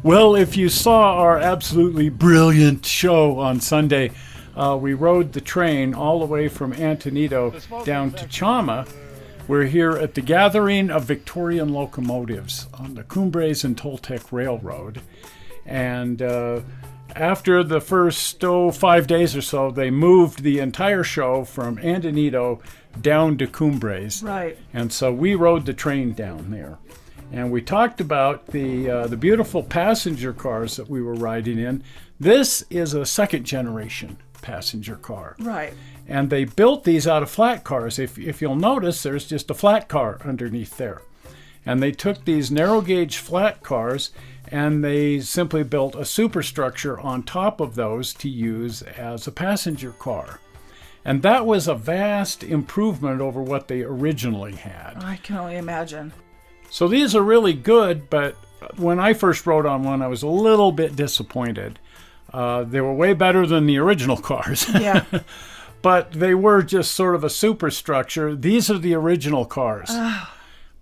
Well, if you saw our absolutely brilliant show on Sunday, we rode the train all the way from Antonito down to Chama. We're here at the gathering of Victorian locomotives on the Cumbres and Toltec Railroad. And after the first 5 days or so, they moved the entire show from Antonito down to Cumbres. Right. And so we rode the train down there. And we talked about the beautiful passenger cars that we were riding in. This is a second generation passenger car. Right. And they built these out of flat cars. If you'll notice, there's just a flat car underneath there. And they took these narrow gauge flat cars and they simply built a superstructure on top of those to use as a passenger car. And that was a vast improvement over what they originally had. I can only imagine. So these are really good, but when I first rode on one, I was a little bit disappointed. They were way better than the original cars. Yeah. But they were just sort of a superstructure. These are the original cars.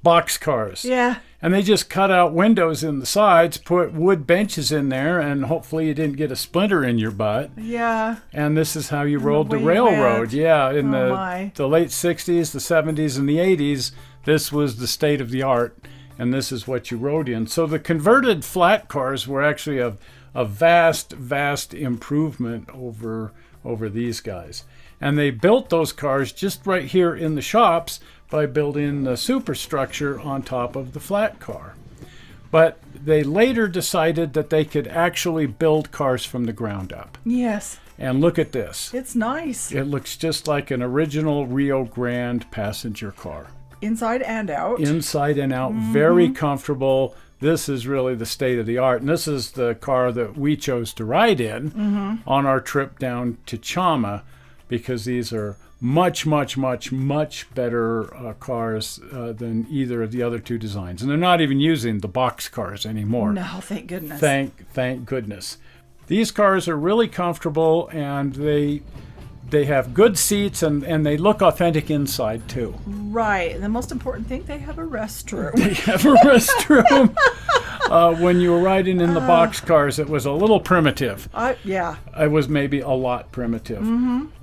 Boxcars. Yeah. And they just cut out windows in the sides, put wood benches in there, and hopefully you didn't get a splinter in your butt. Yeah. And this is how you rode the way railroad. went. Yeah, in my. the late 60s, the 70s, and the 80s, this was the state of the art, and this is what you rode in. So the converted flat cars were actually a vast, vast improvement over these guys. And they built those cars just right here in the shops by building the superstructure on top of the flat car. But they later decided that they could actually build cars from the ground up. Yes. And look at this. It's nice. It looks just like an original Rio Grande passenger car. Inside and out. Inside and out, very comfortable. This is really the state of the art. And this is the car that we chose to ride in on our trip down to Chama, because these are much, much, much, much better cars than either of the other two designs. And they're not even using the boxcars anymore. No, thank goodness. Thank goodness. These cars are really comfortable, and they have good seats, and they look authentic inside too. Right. And the most important thing, they have a restroom. They have a restroom. When you were riding in the boxcars, it was a little primitive. Yeah. It was maybe a lot primitive.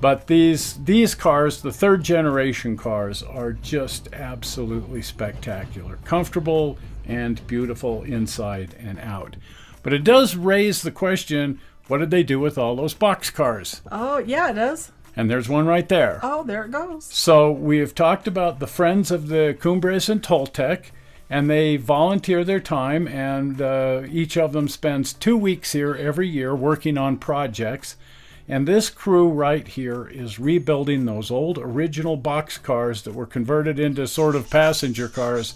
But these cars, the third generation cars, are just absolutely spectacular. Comfortable and beautiful inside and out. But it does raise the question, what did they do with all those boxcars? Oh, yeah, it does. And there's one right there. Oh, there it goes. So we have talked about the Friends of the Cumbres and Toltec, and they volunteer their time, and each of them spends 2 weeks here every year working on projects. And this crew right here is rebuilding those old original boxcars that were converted into sort of passenger cars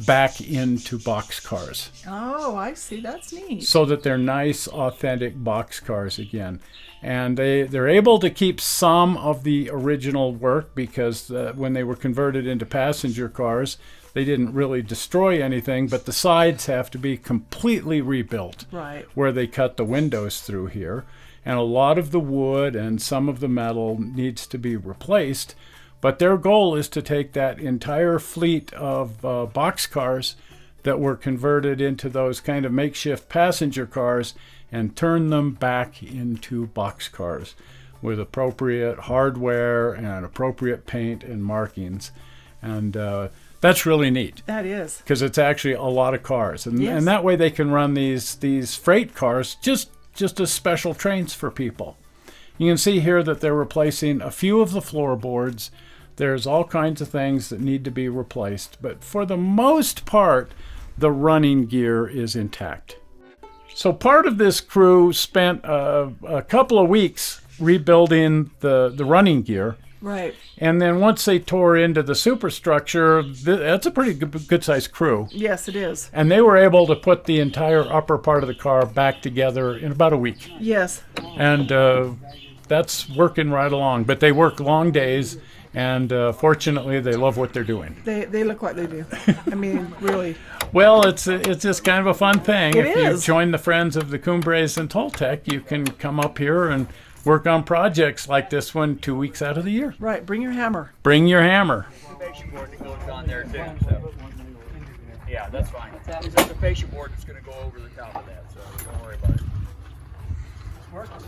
back into boxcars. Oh, I see. That's neat. So that they're nice, authentic boxcars again. And they're able to keep some of the original work because when they were converted into passenger cars, they didn't really destroy anything, but the sides have to be completely rebuilt. Right. Where they cut the windows through here. And a lot of the wood and some of the metal needs to be replaced. But their goal is to take that entire fleet of boxcars that were converted into those kind of makeshift passenger cars and turn them back into boxcars with appropriate hardware and appropriate paint and markings. And that's really neat. That is. Because it's actually a lot of cars. And, yes. And that way they can run these freight cars just as special trains for people. You can see here that they're replacing a few of the floorboards. There's all kinds of things that need to be replaced. But for the most part, the running gear is intact. So part of this crew spent a couple of weeks rebuilding the running gear. Right. And then once they tore into the superstructure, that's a pretty good-sized crew. Yes, it is. And they were able to put the entire upper part of the car back together in about a week. Yes. And that's working right along. But they work long days, and fortunately, they love what they're doing. They look like they do. I mean, really. Well, it's just kind of a fun thing. It if is. you join the Friends of the Cumbres and Toltec, you can come up here and work on projects like this one 2 weeks out of the year. Right. Bring your hammer. Bring your hammer. Yeah, that's fine. It's just a fascia board that's going to go over the top of that, so don't worry about it. It's working.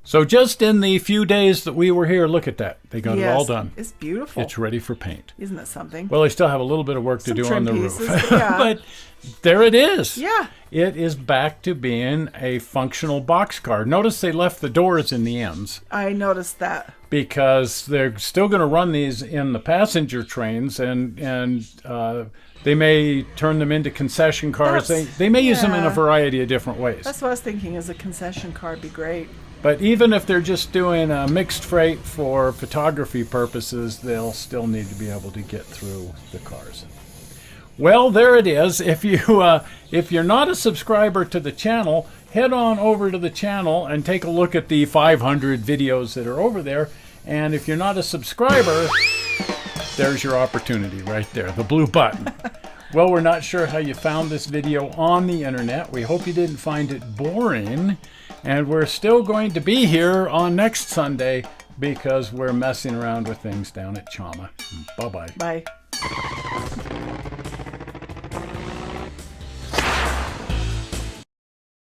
So just in the few days that we were here, look at that. They got it all done. It's beautiful. It's ready for paint. Isn't that something? Well, they still have a little bit of work to Some do trim on the pieces, roof. yeah. But there it is. Yeah. It is back to being a functional boxcar. Notice they left the doors in the ends I noticed that. because they're still going to run these in the passenger trains, and they may turn them into concession cars. They may use them in a variety of different ways. That's what I was thinking. As a concession car, would be great. But even if they're just doing a mixed freight for photography purposes, they'll still need to be able to get through the cars. Well, there it is. If you're not a subscriber to the channel, head on over to the channel and take a look at the 500 videos that are over there. And if you're not a subscriber, there's your opportunity right there, the blue button. Well, we're not sure how you found this video on the internet. We hope you didn't find it boring. And we're still going to be here on next Sunday because we're messing around with things down at Chama. Bye-bye. Bye.